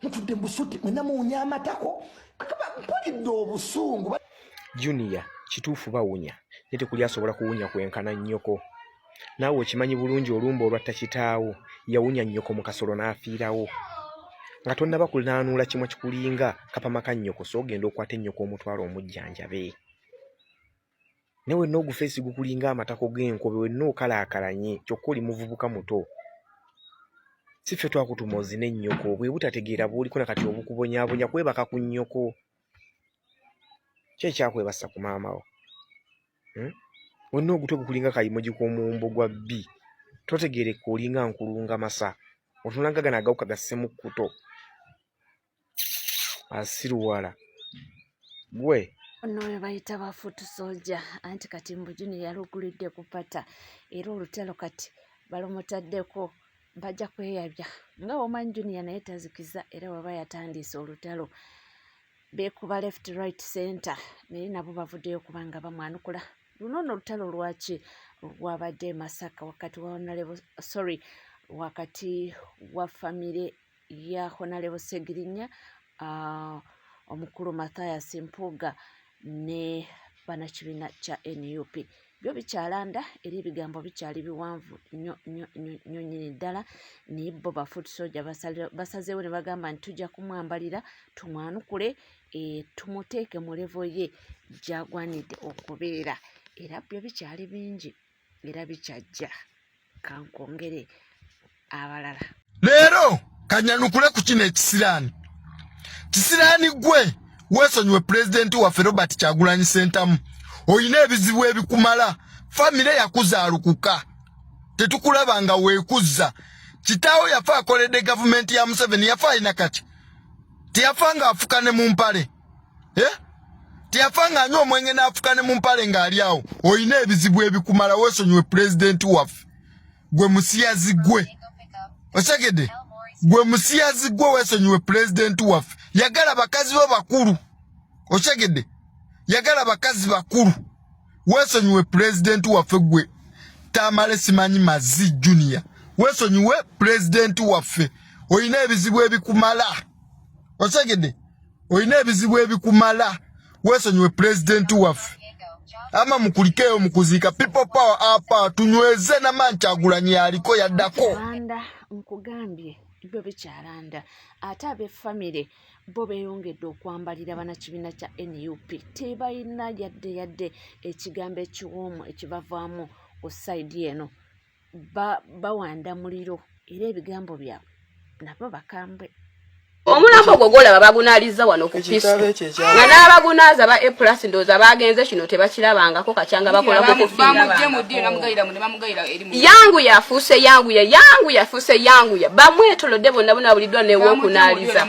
mutudde busuti mwena muwunya amatako mpulidde obusungu. Junior kituufu bawunya naye tekuli asobola kuwunya kwenkana nnyoko. Naawe okimanyi bulungi olumba olwatta kitaawo yawunya nnyoko mu kasolo n'afiirawo. Nga tonnaba kulaanuula kimwe kikulinga kapama ka nnyoko so ogenda okwata ennyoko omutwala omujjanjabe. Ne wenna ogufeesi gukulinga amatako g'enkobe wenna okalaakalanye kyokka oli muvubuka muto. Si ffe twakutuma ozina ennyoko bwe butategeera bw'oliko na kati obukubonyaabonya kwebaka ku nnyoko. Ki ekyakwebasa ku maama wo? Wenna ogutwe gukulinga kayimoji kw'omuwumbo gwa bbi. Totegeereka olinga nkulunga masa. Otunanga gano agawuka gassemu kkuto. Asiruwala. Gwe. Ono we bayita ba foot soldier anti kati Mbu Junior yalugulidde ku pata era olutalo kati balumutaddeko bajja kweyabya nga Oman Junior naye tazikiza era waba yatandiise olutalo beekuba left right center naye nabo bavuddeyo kubanga bamwanukula. Luno olutalo lwaki lwabadde Masaka wakati wa famire ya Honorable Segirinya omukulu Mathias Mpuuga ne banakibiina kya NUP. Byo bikyalanda eri ebigambo bikyali biwanvu nnyo nnyini ddala naye bo ba foot soldier basazeewo ne bagamba nti tujja kumwambalira tumwanukule tumuteeke mu levo ye gy'agwanidde okubeera. Era byo bikyali bingi era bikyajja kankongere abalala. Leero kanyanukule ku kino ekisiraani. Kisiraani gwe weesonyiwe pulezidenti waffe Robert Kyagulanyi Ssentamu. Oyina ebizibu ebikumala. Famire yakuzaalukuka. Tetukulabanga weekuzza. Kitaawo yafa akoledde gavumenti ya Museveni yafa alina kati. Teyafa nga afukane mu mpale. Teyafa nga anywa omwenge n'afukane mu mpale ng'ali awo. Oyina ebizibu ebikumala weesonyiwe pulezidenti waffe. Gwe musiyazi gwe. Osegede. Gwe musiyazi gwe weesonyiwe pulezidenti waffe. Yagala bakazi bo bakulu. Osegede. Yagala bakazi bakulu. Weesonyiwe pulezidenti waffe gwe. Tamale Simanyi Mazi Junior. Weesonyiwe pulezidenti waffe. Oyina ebizibu ebikumala. Osegede. Oyina ebizibu ebikumala. Weesonyiwe pulezidenti waffe. Ama mukulikeyo mukuziika people power apa tunyweze na Kyagulanyi aliko yaddako. Nkugambye ibyo bikyalanda ate ab'effamire bo beeyongedde okwambalira banakibiina kya NUP tebalina yadde ekigambo ekiwoomu ekibavaamu ku sayidi eno bawanda muliro era ebigambo byabwe nabo bakambwe. Omulambo gwo gwolaba bagunaaliza wano ku pisu nga n'abagunaaza ba A+ ndooza bagenze kino tebakirabangako kacyanga bakola yangu yafuuse yanguya bamwetolodde bonna bunabuliddwa newokunaaliza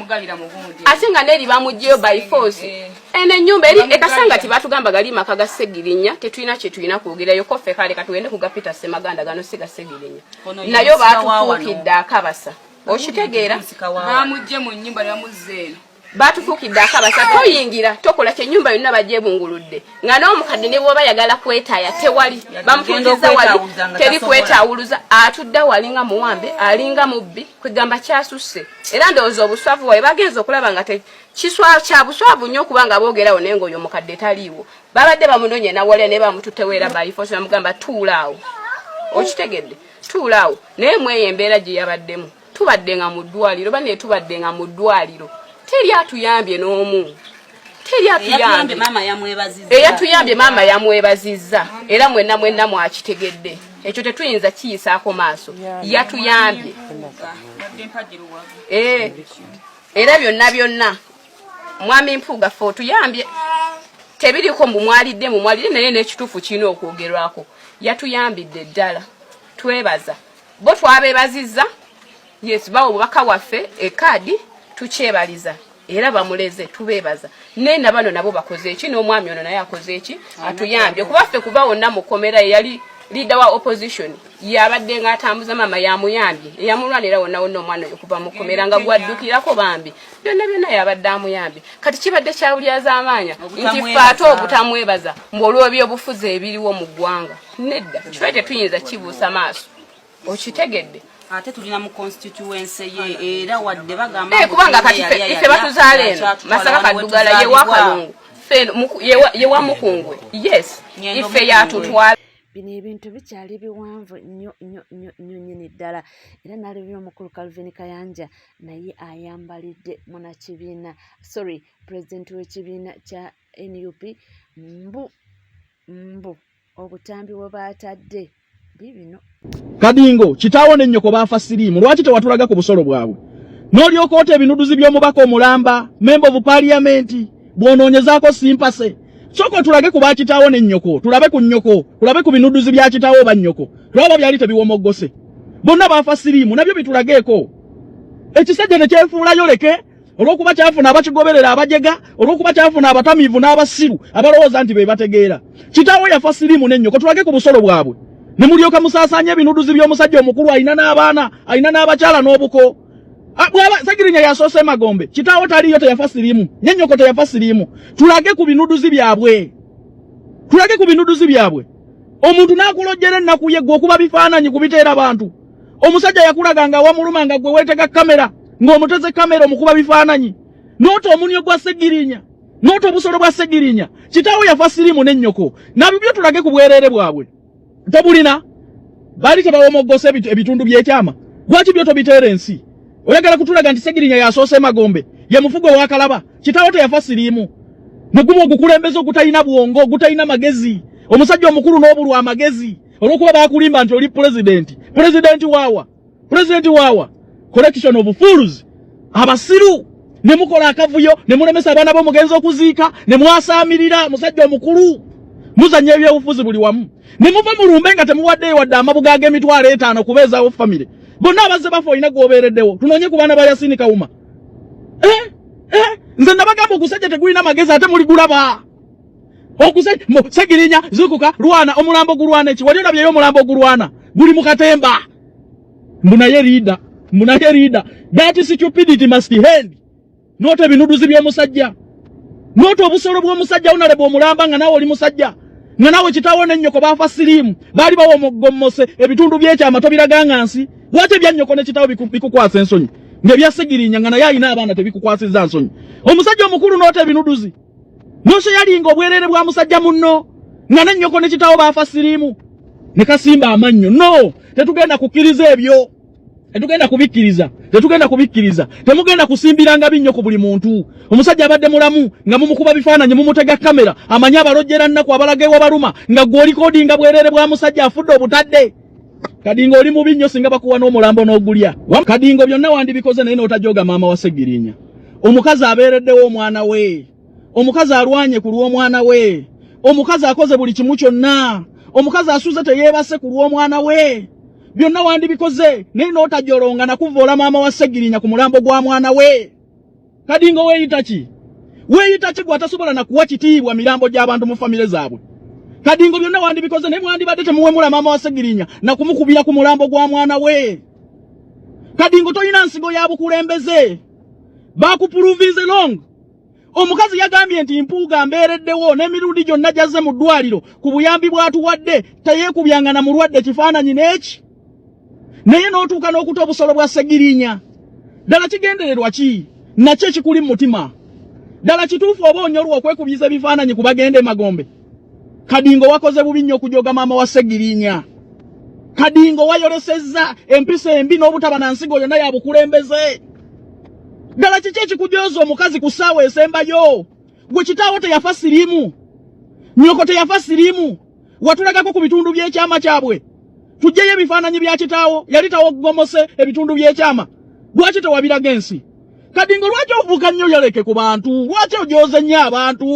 ate nga neri bamugyeyo by force eno ennyumba eri ekasanga tibatugamba gali maka ga Segirinya tetulina kye tulina kwogerayo koffe kale katugende ku gapita Semaganda gano si ga Segirinya nayo baatufuukidde akabasa. Okitegeera bamujje mu nnyumba ne bamuzzeeno baatufuukidde akabasa toyingira tokola kye ennyumba yonna bagyebunguludde nga n'omukadde ne bw'oba yagala kwetaaya tewali bamutuzizza wali teri kwetaawuluza atudde walinga muwambe alinga mubbi kwegamba kyasusse era ndowooza obuswavu bwawe bagenza okulaba nga kya buswavu nnyo okubanga boogerawo naye ng'oyo omukadde taliiwo babadde bamunonye nawalya naye bamututewera bayifosi bamugamba tuulaawo okitegedde tuulaawo naye mweyo embeera gye yabaddemu tubadde nga mu ddwaliro bane tubadde nga mu ddwaliro teri atuyambye n'omu teri atuyambye maama yamwebazizza era mwenna mwakitegedde ekyo tetuyinza kiyisaako maaso yatuyambye era byonna mwami Mpuuga ffe otuyambye tebiriko mwalidde naye n'ekituufu kirina okwogerwako yatuyambidde ddala twebaza bo twabeebazizza. Yes, bawo bubaka waffe ekadi tukyebaliza era bamuleze tubebaza nena bano nabo bakoze eki n'omwami ono naye akoze eki atuyambye kuba ffe kuba wonna mukomera yali leader wa opposition yabadde nga atambuza maama yamuyambye yamulwanira wonna omwana oyo kuba mukomera nga gwaddukirako bambi byonna yabadde amuyambye kati kibadde kyawulyaza amaanya nti ffe obutamwebaza mbw'olw'ebyo obufuzi ebiriwo mu ggwanga nedda kifaite tuyinza kibuusa maaso okitegedde ate tulina mu constituency ye era wadde bagamba kubanga kati ife batuzaale eno Masaka Kaddugala ye wakalungu ye wa Mukungwe yes ife yatutwala. Bino ebintu bikyali biwanvu nnyo nyini ddala era nalebera omukulu Calvin Kayanja naye ayambalidde munakibiina pulezidenti w'ekibiina kya NUP mbu obutambi bwe batadde bibino. Kadingo kitaawo ne nnyoko baafa siriimu lwaki tewatulaga ku busolo bwabwe n'olyoka ota ebinuduzi by'omubaka omulamba member of parliament bw'onoonyezaako simpase soko tulage ku bakitaawo ne nnyoko tulabe ku nnyoko tulabe ku binuduzi bya kitaawo ba nnyoko lwaba byali tebiwomoggose bonna baafa siriimu nabyo bitulageeko ekisajja ne kyefuulayo leke olw'okuba kyafuna abakigoberera abajega olw'okuba kyafuna abatamiivu n'abasiru abalowooza nti be bategeera kitaawo yafa siriimu ne nnyoko tulage ku busolo bwabwe ne mulyoka musaasaanya ebinuduzi by'omusajja omukulu alina n'abaana alina n'abakyala n'obuko bwaba Segirinya yasoose Magombe kitaawo taliyo teyafa siriimu ne nnyoko teyafa siriimu tulage ku binuduzi byabwe omuntu n'akulojjera ennaku ye gwe okuba bifaananyi kubiteera bantu omusajja yakulaganga awamuluma nga gwe weetega kamera ng'omuteze kamera omukuba bifaananyi n'ota omunyo gwa Segirinya n'ota obusolo bwa Segirinya kitaawo yafa siriimu ne nnyoko nabyo tulage ku bwereere bwabwe tebulina bali tebawomoggose ebitundu by'ekyama lwaki byo tobiteera ensi oyagala kutulaga nti Segirinya yasoose Magombe ye mufugo wa Kalaba kitaawo teyafa siriimu ne guba ogukulembeza ogutalina bwongo ogutalina magezi omusajja omukulu n'obulwa amagezi olw'okuba baakulimba nti oli pulezidenti waawa collection of fools abasiru ne mukola akavuyo ne mulemesa abaana b'omugenzi okuziika ne mwasaamirira omusajja omukulu muzanya ebyobufuzi buli wamu ne muva mulumbe nga temuwaddeyo wadde amabuga ag'emitwalo 5 kubeezaawo famire bonna abazze bafa olina gwobeereddewo tunoonye ku baana ba Yasini Kawuma nze nabagamba okusajja tegulina magezi ate muli gulaba Segirinya zukuka lwana omulambo gulwana eki wali olabyeyo omulambo gulwana guli mu katemba mbunaye riida that stupidity must end note ebinuduzi by'omusajja note obusolo bw'omusajja unaleba omulamba nga nawe oli musajja nga nawe kitaawo ne nnyoko baafa siriimu baali bawomoggomose ebitundu by'ekyama tobiraganga nsi lwaki ebya nnyoko ne kitaawo bikukwasa ensonyi ng'ebya Segirinya nga naye alina abaana tebikukwasizza nsonyi omusajja omukulu note ebinuduzi nonso yalinga obwereere bwa musajja munno nga ne nnyoko ne kitaawo baafa siriimu ne kasimba amannyo no tetugenda kukkiriza ebyo tetugenda kubikkiriza temugenda kusimbiranga binnyo ku buli muntu omusajja abadde mulamu nga mumukuba bifaananyi mumutega kamera amanya abalojjera nnaku abalaga ewabaluma nga gw'olikodinga bwereere bwa musajja afudde obutadde Kadingo oli mubi nnyo singa bakuwa n'omulambo n'ogulya Kadingo byonna wandibikoze naye n'otajooga maama wa Segirinya omukazi abeereddewo omwana we omukazi alwanye ku lw'omwana we omukazi akoze buli kimu kyonna omukazi asuze teyeebase ku lw'omwana we byonna wandibikoze naye n'otajolonga nakuvoola maama wa Segirinya ku mulambo gwa mwana we Kadingo weeyita ki gw'atasobola nakuwa kitiibwa mirambo gy'abantu mu famire zaabwe Kadingo byonna wandibikoze naye mwandibadde temuwemula maama wa Segirinya nakumukubira ku mulambo gwa mwana we Kadingo tolina nsigo ya bukulembeze baakupuluvinze long omukazi yagambye nti mpuuga mbeereddewo n'emirundi gyonna gyazze mu ddwaliro ku buyambi bw'atuwadde teyeekubyanga na mulwadde kifaananyi n'eki naye n'otuuka n'okuta obusolo bwa Segirinya ddala kigendererwa ki nakyo ekikuli mu mutima ddala kituufu oba onyolwa okwekubiza ebifaananyi ku bagende Magombe Kadingo wakoze bubi nnyo okujooga maama wa Segirinya Kadingo wayolesezza empisa embi n'obutaba na nsigo yonna ya bukulembeze ddala kiki ekikujooza omukazi ku ssaawa esembayo gwe kitaawo teyafa siriimu nnyoko teyafa siriimu watulagako ku bitundu by'ekyama kyabwe tujjeyo ebifaananyi bya kitaawo yali tawoggomose ebitundu by'ekyama lwaki tewabiraga ensi Kadingo lwaki ovuuka nnyo yoleke ku bantu lwaki ojooze nnyo abantu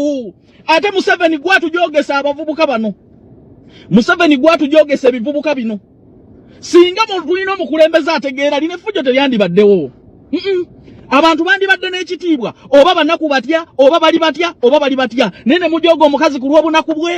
ate Museveni gwatujogesa abavubuka bano Museveni gwatujogesa ebivubuka bino singa tulina omukulembeze ategeera lino effujjo teryandibaddewo abantu bandibadde n'ekitiibwa oba banaku batya oba bali batya naye ne mujooga omukazi ku lw'obunaku bwe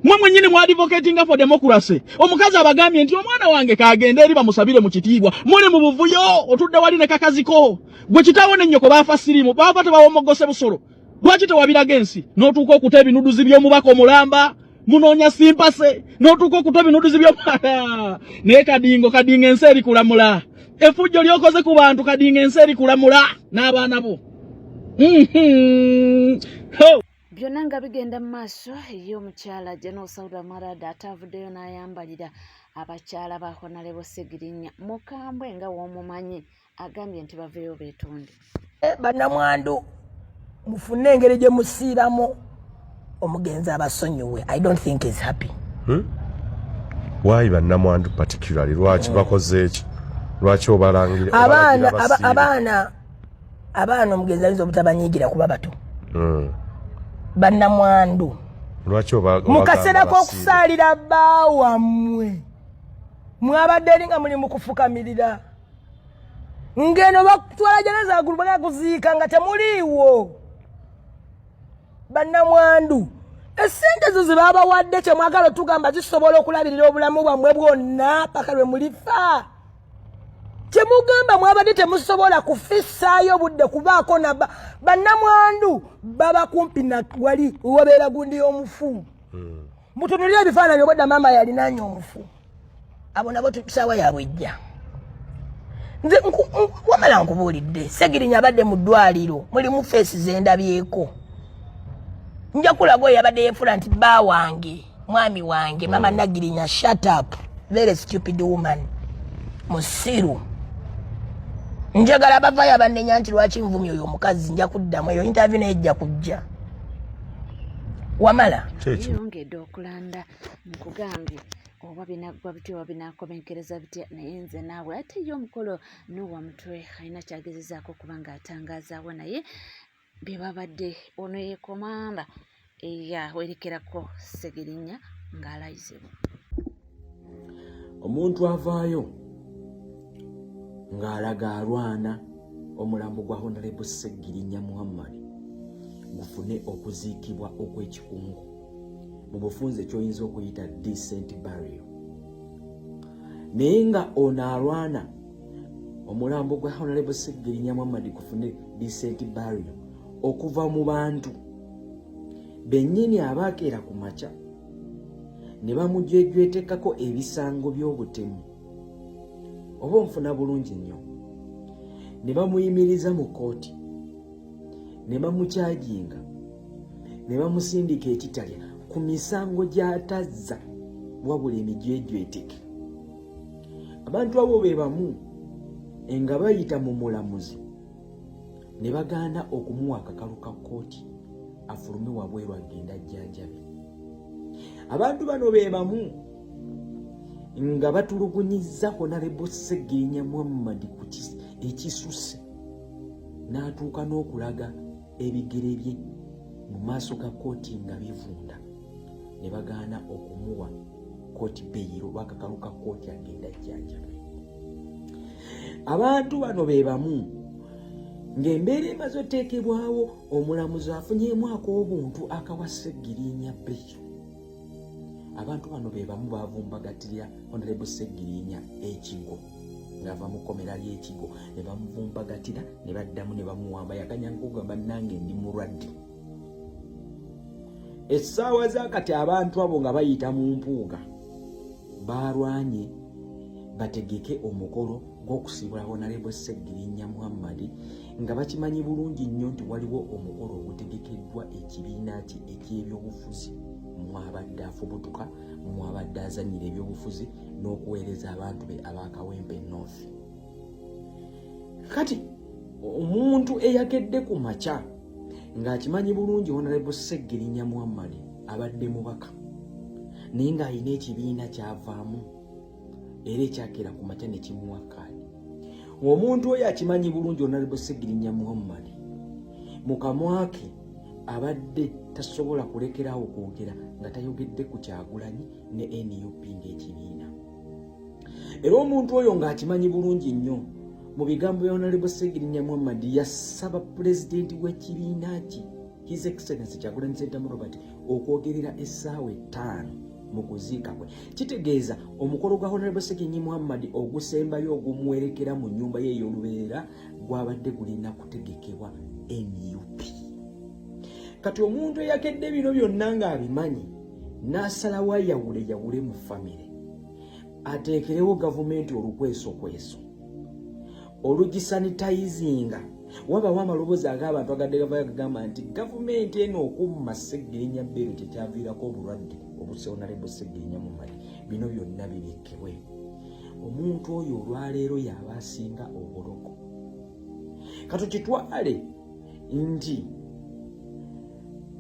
mwe mwennyini mu advocating for democracy omukazi abagambye nti omwana wange kaagende eri bamusabire mu kitiibwa muli mu buvuyo otudde wali ne kakaziko gwe kitaawo ne nnyoko baafa siriimu baava tebawomoggose busolo lwaki tewabiraga ensi n'otuuka okuta ebinuduzi by'omubaka omulamba Munonya simpase. Notuko kutoa binuduzi byo. Ne kadingo enseri kulamula. Efujjo lyokoze ku bantu kadingo enseri kulamula n'abaana bo. Byonna nga bigenda mu maaso ye omukyala General Sauda Marada atavuddeyo n'ayambalira abakyala ba Honorable Segirinya mukambwe nga w'omumanyi agambye nti baveeyo beetonde. Bannamwandu mufune engeri gye musiiramu omugenzi abasonyiwe. I don't think he's happy. Why bannamwandu particularly? Lwaki bakoze eki? Lwaki obalangire? Abaana omugenzi ayinza obutabanyiigira kuba bato. Bannamwandu lwaki mu kaseera k'okusaalira baawammwe mwabadde eri nga muli mu kufukamirira ngeno bakutwala janeza agulu bagakuziika nga temuliiwo. Bannamwandu essente zo ze baabawadde kyemwagala tugamba zisobola okulabirira obulamu bwammwe bwonna paka lwe mulifa. Kyemugamba mwabadde temusobola kufissaayo budde kubaako na bannamwandu baba kumpi na wali wabeera gundi y'omufu. Mutunulire ebifaananyi obwedda maama yalinanye omufu. Abo nabo tusaawa yaabwe ejja. Nze wamala nkubuulidde Segirinya abadde mu ddwaliro mulimu feesi ze ndabyeko. Nja kulaga oyo abadde yeefula nti bba wange mwami wange mama Nagirinya shut up very stupid woman musiru. Njagala bavayo abannenya nti lwaki nvumya oyo omukazi nja kuddamu eyo interview nejja kujja. Wamala yongedde okulanda nkugambye oba binaggwa bitya oba binaakomenkereza bitya naye nze naawe ate ye omukolo n'owa mutwe alina kyagezezaako okuba ng'atangazaawo naye bye babadde ono ye komanda eyawerekerako Segirinya ng'alayizibwa. Omuntu avaayo ng'alaga alwana omulambo gwa Honorable Segirinya Muhammad gufune okuziikibwa okw'ekikungu mu bufunze ky'oyinza okuyita decent burial. Naye nga ono alwana omulambo gwa Honorable Segirinya Muhammad gufune decent burial okuva mu bantu bennyini abaakeera ku makya ne bamujwejwetekako ebisango by'obutemu oba onfuna bulungi nnyo ne bamuyimiriza mu kooti ne bamukyajinga ne bamusindika ekitalya ku misango gy'atazza wabula emijwejweteke. Abantu abo be bamu nga bayita mu mulamuzi ne bagaana okumuwa akakalu ka kooti afulume wabweru agenda ajjanjabe. Abantu bano be bamu nga batulugunyizza Honorable Segirinya Muhammad ku ekisusse n'atuuka n'okulaga ebigere bye mu maaso ga kooti nga bivunda ne bagaana okumuwa kooti beyiro bakakalu ka kooti agenda ajjanjabe. Abantu bano be bamu ng'embeera emaze oteekebwawo omulamuzi afunyeemu ak'obuntu akawa Segirinya beyiro. Abantu bano be bamu baavumbagatira Honorable Segirinya ekigo ng'ava mu kkomera ly'ekigo ne bamuvumbagatira ne baddamu ne bamuwamba yakanyanga okugamba nange ndi mulwadde. Essaawa zaakati abantu abo nga bayita mu mpuuga baalwanye bategeke omukolo gw'okusiibula Honorable Segirinya Muhammad nga bakimanyi bulungi nnyo nti waliwo omukolo ogutegekeddwa ekibiina kye eky'ebyobufuzi mwabadde afubutuka mwabadde azannyira ebyobufuzi n'okuweereza abantu be ab'Akawempe North. Kati omuntu eyakedde ku makya ng'akimanyi bulungi Honorable Segirinya Muhammad abadde mubaka naye ng'alina ekibiina kyavaamu era ekyakera ku makya ne kimuwa kaadi. Omuntu oyo akimanyi bulungi Honorable Segirinya Muhammad mu kamwa ke abadde tasobola kulekerawo kwogera nga tayogedde ku Kyagulanyi ne NUP ng'ekibiina. Era omuntu oyo ng'akimanyi bulungi nnyo mu bigambo bya Honorable Segirinya Muhammad yasaba pulezidenti w'ekibiina kye His Excellency Kyagulanyi Ssentamu Robert okwogerera essaawa 5 mu kuziika kwe. Kitegeeza omukolo gwa Honorable Segirinya Muhammad ogusembayo ogumuwerekera mu nnyumba ye ey'olubeerera gwabadde gulina kutegekebwa NUP. Kati omuntu eyakedde bino byonna ng'abimanyi n'asalawo yawule mu famire ateekerewo gavumenti olukweso olugisanitayizinga wabawo amaloboozi ag'abantu agagamba nti gavumenti eno okumma Sseggirinya Bberu kyekyaviirako obulwadde obuseonalebo Sseggirinya Muhammad bino byonna birekebwe. Omuntu oyo olwaleero yaba asinga obuloko. Katukitwale nti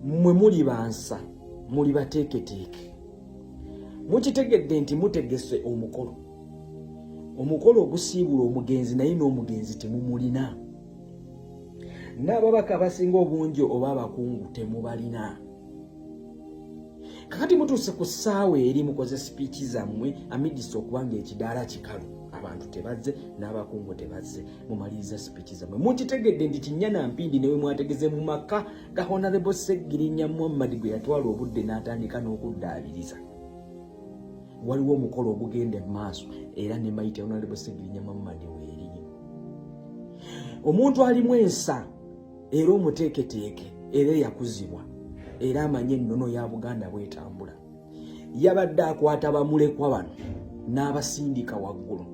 mmwe muli bansa muli bateeketeeke mukitegedde nti mutegese omukolo ogusiibula omugenzi naye n'omugenzi temumulina. N'ababaka abasinga obungi oba abakungu temubalina. Kakati mutuuse ku ssaawa eri mukoze sipiiki zammwe amidisa okubanga ekidaala kikalu abantu tebazze n'abakungu tebazze mumaliriza sipiiki zammwe. Mukitegedde nti Kinyana Mpindi newe mwategeze mu maka ga Honorable Sseggirinya Muhammad gwe yatwala obudde n'atandika n'okuddaabiriza. Waliwo omukolo ogugenda mu maaso era ne mayite Honorable Sseggirinya Muhammad weeriyo. Omuntu alimu ensa era omuteeketeeke era yakuzibwa era amanye ennono ya Buganda bwetambula. Yabadde akwata bamulekwa bano n'abasindika waggulu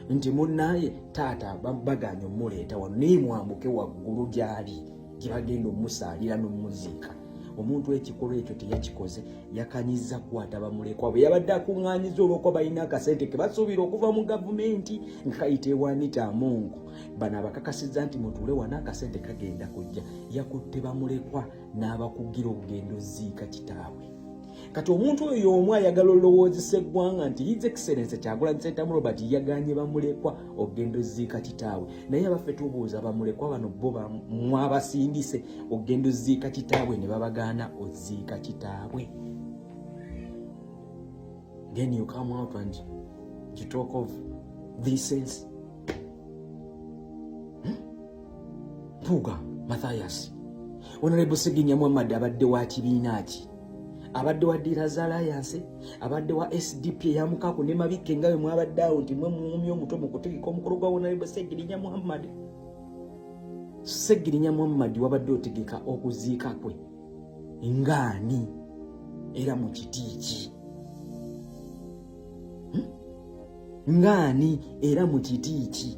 nti munnaye taata baganya omuleeta wano naye mwambuke waggulu gy'ali gyebagenda omusaalira n'omuziika. Omuntu ekikolwa ekyo teyakikoze, yakanyiza kukwata bamulekwa bwe. Yabadde akuŋŋaanyiza olw'okuba balina akasente ke basuubira okuva mu gavumenti nga kayita Anita Among. Bano abakakasizza nti mutuule wana akasente kagenda kujja. Yakutte bamulekwa n'abakugira obugendo ziika kitaabwe. Kati omuntu oyo omu ayagala olowoozesa eggwanga nti His Excellency Kyagulanyi Ssentamu Robert yaganye bamulekwa ogendo ziika kitaabwe. Naye abaffe tubuuza bamulekwa bano bo mwabasindise ogendo ziika kitaabwe ne babagaana oziika kitaabwe. Then you come out and you talk of decency. Mpuuga Mathias Honorable Sseggirinya Muhammad abadde wa kibiina ki? Abadde wa Dealers Alliance, abadde wa SDP eyamukako ne Mabike nga bwe mwabadde awo nti mwe muumi omuto mu kutegeka omukolo gwa Honorable Sseggirinya Muhammad. Sseggirinya Muhammad wabadde otegeka okuziika kwe ngaani era mu kiti ki? Ngaani era mu kiti ki?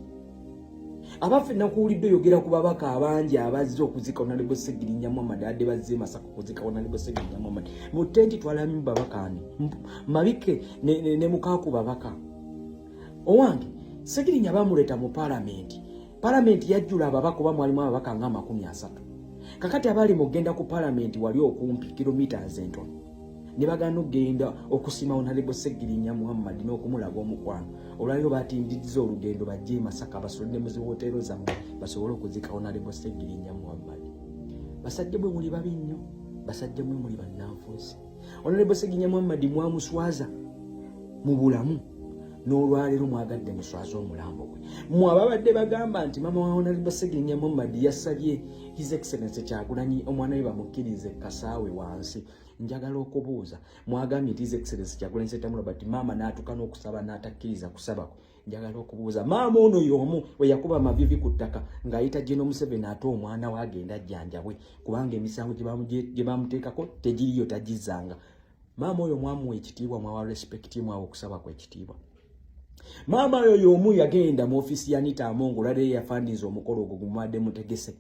Abaffe nakuwulidde oyogera ku babaka abangi abazze okuziika Honorable Sseggirinya Muhammad adde bazze Masaka okuziika Honorable Sseggirinya Muhammad. Mu tenti twalamu babaka ani? Mabike ne mukaaku babaka. Owange Sseggirinya bamuleeta mu Parliament. Parliament yajjula ababaka oba mwalimu ababaka nga 30. Kakati abali mugenda ku Parliament wali okumpi kilometers entono. Ne bagana okugenda okusima Honorable Sseggirinya Muhammad n'okumulaga omukwano. Olwaliro batindizza olugendo bajje Masaka basolide mu hoteero zammwe basobole okuziika Honorable Sseggirinya Muhammad. Basajja bwe muli babi nnyo, basajja mwe muli bannanfuusi. Honorable Sseggirinya Muhammad mwamuswaza mu bulamu n'olwaliro mwagadde muswaza omulambo gwe. Mwababadde bagamba nti mama wa Honorable Sseggirinya Muhammad yasabye His Excellency Kyagulanyi omwana we bamukkirize kasaawe wansi. Njagala okubuuza mwagambye nti His Excellency Kyagulanyi Ssentamu Robert maama n'atuuka n'okusaba n'atakkiriza kusabako. Njagala okubuuza maama ono y'omu we yakuba amavivi ku ttaka ng'ayita General Museveni ate omwana we agenda ajjanjabwe kubanga emisango gye bamuteekako tegiriyo tagizanga. Maama oyo mwamuwa ekitiibwa mwawa respect mwawa okusaba kwa ekitiibwa. Maama oyo y'omu yagenda mu ofisi ya Anita Among olwaleero yafandinze omukolo ogwo gumuwadde mutegese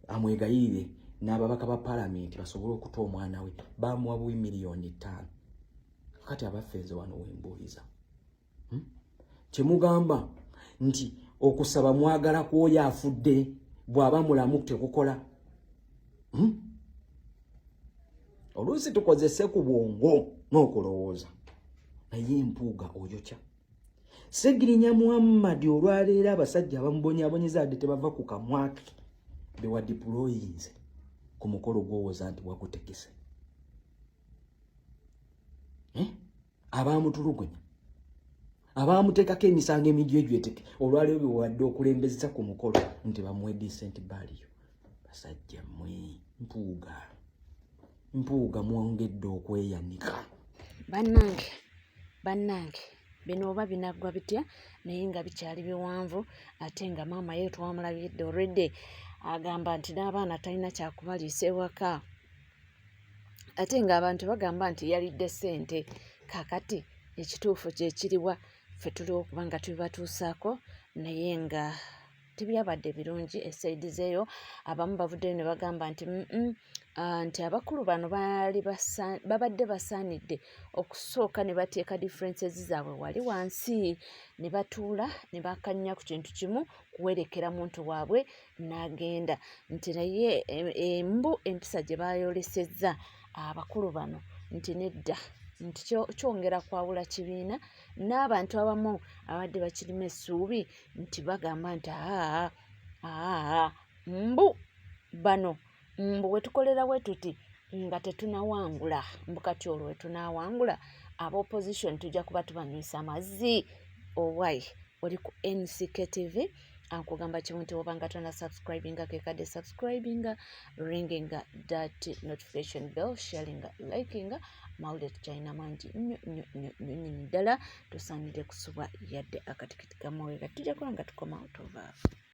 amwegayirire n'ababaka ba Parliament basobole okuta omwana we bamuwa $5 million. Kati abafeeze wano wembuuliza kyemugamba nti okusaba mwagala kwoyo afudde bw'aba mulamu tekukola. Oluusi tukozese ku bwongo n'okulowooza naye empuuga oyokya. Sseggirinya Muhammad olwaleero abasajja abamubonyaabonyeza adde tebava ku kamwake be wa deployinze ku mukolo gw'owooza nti wagutegese. Abaamutulugunya abaamuteekako emisango emijwejweteke olwaleero bwe wadde okulembeza ku mukolo nti bamuwe decent baliyo. Basajja mmwe mpuuga mwongedde okweyanika. Bannange bino oba binaggwa bitya naye nga bikyali biwanvu ate nga maama ye twamulabidde already agamba nti n'abaana talina kyakubaliisa ewaka. ate ng'abantu bagamba nti yalidde ssente. Kakati ekituufu kye kiriwa ffe tuli okuba nga tubibatuusaako naye nga tebyabadde birungi esayidi zeeyo. Abamu bavuddeyo ne bagamba nti nti abakulu bano babadde basaanidde okusooka ne bateeka differences zaabwe wali wansi ne batuula ne bakanya ku kintu kimu kuwerekera muntu waabwe n'agenda. Nti naye embu empisa gye baayolesezza abakulu bano nti nedda nti kyongera kwawula kibiina n'abantu abamu abadde bakirima essuubi nti bagamba nti mbu bano mbu wetukolera we tuti nga tetunawangula mbu kati olwo wetunawangula aba opposition tujja kuba tubanywisa amazzi. Owai oli ku NCK TV ankugamba kimu nti obanga tona subscribinga kekadde subscribinga, ringinga that notification bell, sharinga, likinga mawulire tukyalina mangi nnyo ddala tosaanire kusubwa yadde akatikiti kamawega tujja kuba nga tukoma otova.